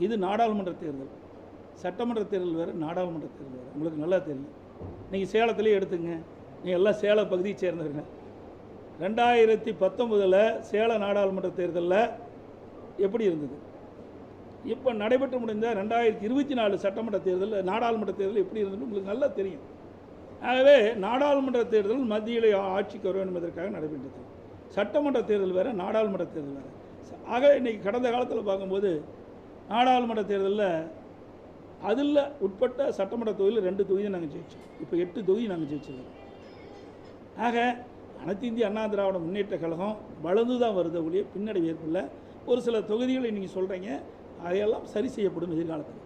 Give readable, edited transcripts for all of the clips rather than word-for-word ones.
இது நாடாளுமன்ற தேர்தல், சட்டமன்ற தேர்தல் வேறு, நாடாளுமன்ற தேர்தல் வேறு. உங்களுக்கு நல்லா தெரியும். நீங்கள் சேலத்திலே எடுத்துங்க, நீங்கள் எல்லாம் சேல பகுதியை சேர்ந்தவங்க. 2019 சேலம் நாடாளுமன்ற தேர்தலில் எப்படி இருந்தது, இப்போ நடைபெற்று முடிந்த 2024 சட்டமன்ற தேர்தல் நாடாளுமன்ற தேர்தல் எப்படி இருந்தது உங்களுக்கு நல்லா தெரியும். ஆகவே நாடாளுமன்ற தேர்தல் மத்தியில் ஆட்சிக்கு வர வேண்டும் என்பதற்காக நடைபெற்றது. சட்டமன்ற தேர்தல் வேறு, நாடாளுமன்ற தேர்தல் வேறு. ஆக இன்றைக்கி கடந்த காலத்தில் பார்க்கும்போது நாடாளுமன்ற தேர்தலில் அதில் உட்பட்ட சட்டமன்ற தொகுதியில் 2 தொகுதி நாங்கள் ஜெயித்தோம். இப்போ 8 தொகுதி நாங்கள் ஜெயிச்சிருக்கோம். ஆக அனைத்து இந்திய அண்ணா திராவிட முன்னேற்ற கழகம் வளர்ந்து தான் வருது ஒழிய பின்னடைவு ஏற்படல. ஒரு சில தொகுதிகளை நீங்கள் சொல்கிறீங்க, அதையெல்லாம் சரி செய்யப்படும் எதிர்காலத்தில்.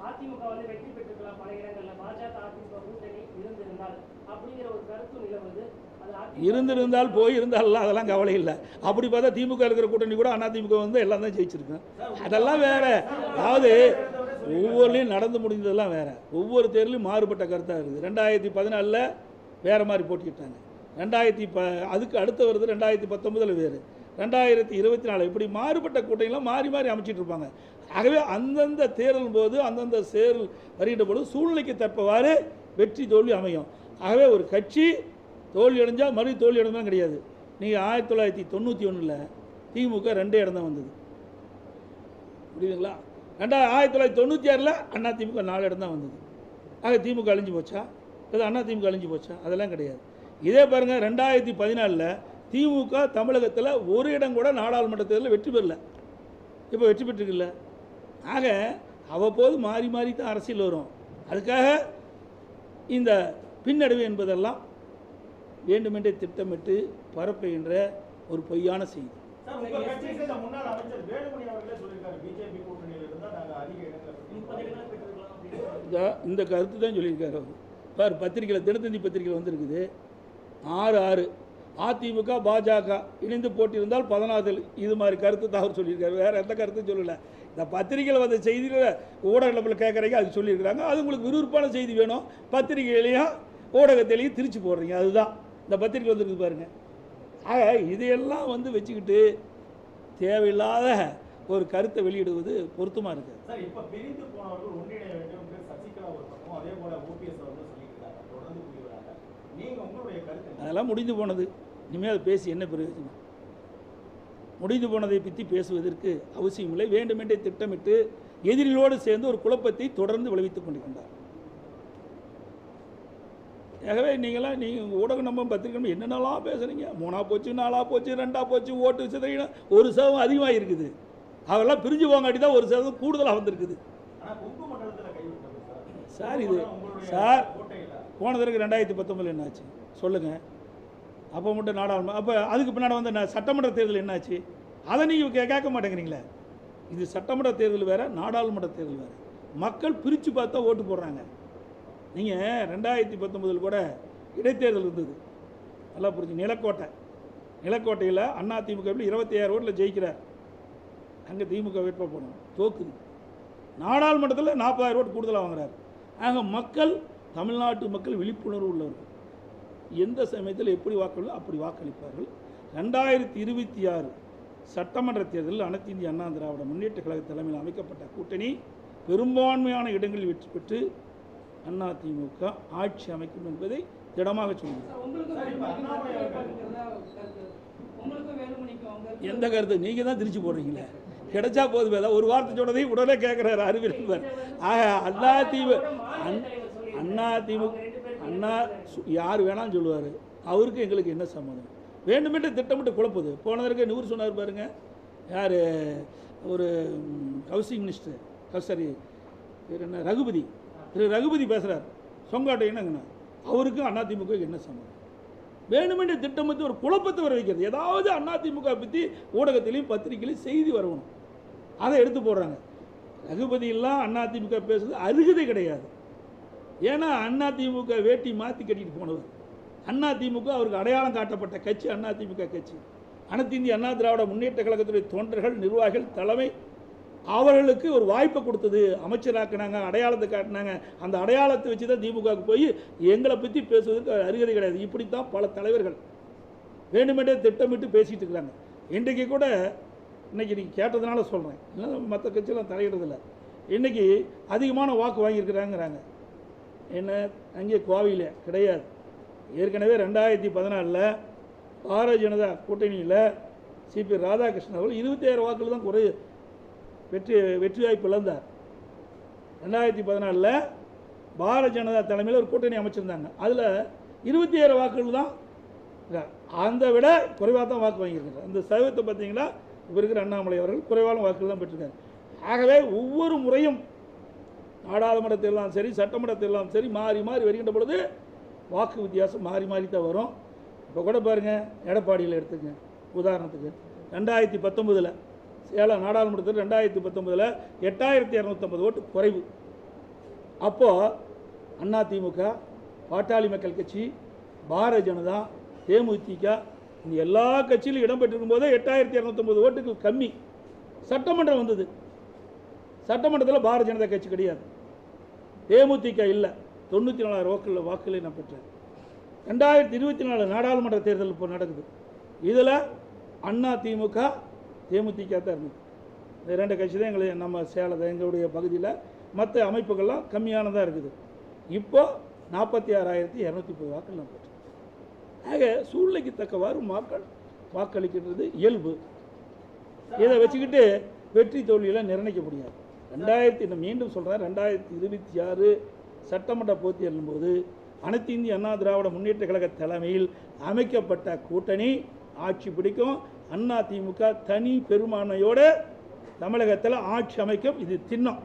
அதிமுக வந்து வெற்றி பெற்றுக்கலாம் பல இடங்களில், பாஜக அதிமுக கூட்டணி இருந்திருந்தால் அப்படிங்கிற ஒரு கருத்து நிலவுது. இருந்திருந்தால் போயிருந்தால் அதெல்லாம் கவலை இல்லை. அப்படி பார்த்தா திமுக இருக்கிற கூட்டணி கூட அதிமுக வந்து எல்லாம் தான் ஜெயிச்சிருக்கேன். அதெல்லாம் வேற. அதாவது ஒவ்வொருலையும் நடந்து முடிந்ததெல்லாம் வேற. ஒவ்வொரு தேர்தலையும் மாறுபட்ட கருத்தாக இருக்குது. 2014 வேறு மாதிரி போட்டிக்கிட்டாங்க. அதுக்கு அடுத்து வருது 2019 வேறு, 2024 இப்படி மாறுபட்ட கூட்டணிலாம் மாறி மாறி அமைச்சிட்டு இருப்பாங்க. ஆகவே அந்தந்த தேர்தல் போது அந்தந்த தேர்தல் வருகின்ற பொழுது சூழ்நிலைக்கு தற்பவாறு வெற்றி தோல்வி அமையும். ஆகவே ஒரு கட்சி தோல்வி அடைஞ்சால் மறுபடி தோல்வி அடைஞ்சாலும் கிடையாது. நீங்கள் 1991 திமுக 2 இடம் தான் வந்தது, புரியுதுங்களா? 1996 அண்ணா திமுக 4 இடம் தான் வந்தது. ஆக திமுக அழிஞ்சு போச்சா, இல்லை அண்ணா திமுக அழிஞ்சு போச்சா? அதெல்லாம் கிடையாது. இதே பாருங்கள், 2014 திமுக தமிழகத்தில் ஒரு இடம் கூட நாடாளுமன்ற தேர்தலில் வெற்றி பெறல. இப்போ வெற்றி பெற்றுக்குல்ல. ஆக அவ்வப்போது மாறி மாறி தான் அரசியல் வரும். அதுக்காக இந்த பின்னடைவு என்பதெல்லாம் வேண்டுமென்றே திட்டமிட்டு பரப்புகின்ற ஒரு பொய்யான செய்தி. இந்த கருத்து தான் சொல்லியிருக்காரு அவர். பார், பத்திரிகையில் தினத்தந்தி பத்திரிகையில் வந்திருக்குது. 6-6 அதிமுக பாஜக இணைந்து போட்டியிருந்தால் 14 இது மாதிரி கருத்து தான் அவர் சொல்லியிருக்காரு. வேறு எந்த கருத்தும் சொல்லலை. இந்த பத்திரிகையில் வந்த செய்தியில் ஊடகத்தில் கேட்குறீங்க, அது சொல்லியிருக்கிறாங்க. அது உங்களுக்கு விறுவிறுப்பான செய்தி வேணும், பத்திரிகையிலையும் ஊடகத்திலையும் திரிச்சு போடுறீங்க. அதுதான் இந்த பத்திரிகை வந்துருக்கு பாருங்கள். ஆக இதையெல்லாம் வந்து வச்சுக்கிட்டு தேவையில்லாத ஒரு கருத்தை வெளியிடுவது பொருத்தமாக இருக்குது. அதெல்லாம் முடிந்து போனது. இனிமேல் அதை பேசி என்ன பிரயோஜனம்? முடிந்து போனதை பற்றி பேசுவதற்கு அவசியமில்லை. வேண்டுமென்றே திட்டமிட்டு எதிரிகளோடு சேர்ந்து ஒரு குழப்பத்தை தொடர்ந்து விளைவித்துக் கொண்டிருக்கின்றார். ஆகவே நீங்கள் ஊடகம் நம்ம பத்திரிக்கை என்னென்னலாம் பேசுகிறீங்க. 3ஆ போச்சு, 4ஆ போச்சு, 2ஆ போச்சு, ஓட்டு சதவீதம் 1% அதிகமாக இருக்குது. அவெல்லாம் பிரிஞ்சு போங்காட்டி தான் 1% கூடுதலாக வந்திருக்குது. சார் இது சார் போன தடவை 2019 என்னாச்சு சொல்லுங்கள். அப்போ மட்டும் நாடாளுமன்ற, அப்போ அதுக்கு பின்னாடி வந்த சட்டமன்ற தேர்தல் என்னாச்சு? அதை நீங்கள் கேட்க மாட்டேங்கிறீங்களே. இது சட்டமன்ற தேர்தல் வேறு, நாடாளுமன்ற தேர்தல் வேறு. மக்கள் பிரித்து பார்த்தா ஓட்டு போடுறாங்க. நீங்கள் 2019 கூட இடைத்தேர்தல் இருந்தது, நல்லா புரிஞ்சு. நிலக்கோட்டையில் அதிமுக 26 ஓட்டில் ஜெயிக்கிறார். அங்கே திமுக வேட்பாளர் போனோம், தோக்குது. நாடாளுமன்றத்தில் 40,000 ஓட்டு கூடுதலாக வாங்குறாரு. ஆக மக்கள், தமிழ்நாட்டு மக்கள் விழிப்புணர்வு உள்ளவர்கள். எந்த சமயத்தில் எப்படி வாக்களிப்போ அப்படி வாக்களிப்பார்கள். 2026 சட்டமன்ற தேர்தலில் அனைத்து இந்திய அண்ணா திராவிட முன்னேற்ற கழக தலைமையில் அமைக்கப்பட்ட கூட்டணி பெரும்பான்மையான இடங்களில் வெற்றி பெற்று அதிமுக ஆட்சி அமைக்கும் என்பதை திடமாக சொல்லுங்கள். எந்த கருத்து நீங்கள் தான் திரிச்சு போடுறீங்களே. கிடைச்சா போதும், ஏதாவது ஒரு வார்த்தை சொன்னதையும் உடனே கேட்குறாரு அறிவியல். ஆக அதிமுக அண்ணா யார் வேணாலும் சொல்லுவார், அவருக்கு எங்களுக்கு என்ன சம்மந்தம்? வேண்டுமென்று திட்டமிட்டு குழப்புது. போனதற்கு நூறு சொன்னார் பாருங்க, யார், ஒரு ஹவுசிங் மினிஸ்டர், சரி பேர் என்ன, ரகுபதி பேசுகிறார். சொங்காட்டை என்னங்கண்ணா, அவருக்கும் அதிமுக என்ன சம்மந்தம்? வேணுமென்று திட்டமிட்டு ஒரு குழப்பத்தை வர வைக்கிறது. ஏதாவது அதிமுக பற்றி ஊடகத்திலையும் பத்திரிகையிலையும் செய்தி வரணும், அதை எடுத்து போடுறாங்க. ரகுபதியெல்லாம் அதிமுக பேசுறது அருகதை கிடையாது. ஏன்னா அதிமுக வேட்டி மாற்றி கட்டிட்டு போனவர். அதிமுக அவருக்கு அடையாளம் காட்டப்பட்ட கட்சி அதிமுக கட்சி. அனைத்து இந்திய அண்ணா திராவிட முன்னேற்ற கழகத்துடைய தொண்டர்கள், நிர்வாகிகள், தலைமை அவர்களுக்கு ஒரு வாய்ப்பை கொடுத்தது. அமைச்சராக்குனாங்க, அடையாளத்தை காட்டினாங்க. அந்த அடையாளத்தை வச்சு தான் திமுகவுக்கு போய் எங்களை பற்றி பேசுவதற்கு அருகதை கிடையாது. இப்படித்தான் பல தலைவர்கள் வேண்டுமென்றே திட்டமிட்டு பேசிகிட்டு இருக்கிறாங்க. இன்றைக்கு கூட இன்றைக்கி நீங்கள் கேட்டதுனால சொல்கிறேன், இல்லை மற்ற கட்சியெல்லாம் தலையிடுறதில்ல. இன்றைக்கி அதிகமான வாக்கு வாங்கியிருக்கிறாங்கிறாங்க. என்ன அங்கே கோவையில் கிடையாது. ஏற்கனவே 2014 பாரதிய ஜனதா கூட்டணியில் சிபி ராதாகிருஷ்ணன் அவர்கள் 27 வாக்குகள் தான் வெற்றி வாய்ப்பு இழந்தார். 2014 பாரதிய ஜனதா தலைமையில் ஒரு கூட்டணி அமைச்சிருந்தாங்க. அதில் 27 வாக்குகள் தான், அந்த விட குறைவாக தான் வாக்கு வாங்கியிருக்காரு. அந்த சதவீதத்தை பார்த்தீங்கன்னா இப்போ இருக்கிற அண்ணாமலை அவர்கள் குறைவான வாக்குகள் தான் பெற்றிருக்காரு. ஆகவே ஒவ்வொரு முறையும் நாடாளுமன்றத்திலாம் சரி சட்டமன்றத்திலாம் சரி மாறி மாறி வருகின்ற பொழுது வாக்கு வித்தியாசம் மாறி மாறி தான் வரும். இப்போ கூட பாருங்கள், எடப்பாடியில் எடுத்துங்க உதாரணத்துக்கு, 2019 சேலம் நாடாளுமன்றத்தில் 2019 8250 ஓட்டு குறைவு. அப்போது அதிமுக, பாட்டாளி மக்கள் கட்சி, பாரதிய ஜனதா, தேமுதிக இந்த எல்லா கட்சியிலும் இடம்பெற்றிருக்கும் போதே 8250 ஓட்டுகள் கம்மி. சட்டமன்றம் வந்தது, சட்டமன்றத்தில் பாரதிய ஜனதா கட்சி கிடையாது, தேமுதிக இல்லை, 94,000 வாக்குகளை நான் பெற்றேன். 2024 நாடாளுமன்ற தேர்தல் இப்போ நடக்குது. இதில் அதிமுக, தேமுதிக தான் இருந்தது. இந்த 2 கட்சி தான் நம்ம சேலத்தை எங்களுடைய பகுதியில், மற்ற அமைப்புகள்லாம் கம்மியானதாக இருக்குது. இப்போ 46,230 வாக்குகள் நான் பெற்றேன். ஆக சூழ்நிலைக்கு தக்கவாறு மக்கள் வாக்களிக்கின்றது இயல்பு. இதை வச்சுக்கிட்டு வெற்றி தோல்வியெல்லாம் நிர்ணயிக்க முடியாது. மீண்டும் சொல்கிறேன், 2026 சட்டமன்ற போட்டி எழும்போது அனைத்து இந்திய அண்ணா திராவிட முன்னேற்ற கழக தலைமையில் அமைக்கப்பட்ட கூட்டணி ஆட்சி பிடிக்கும். அதிமுக தனி பெரும்பான்மையோடு தமிழகத்தில் ஆட்சி அமைக்கும். இது திண்ணம்.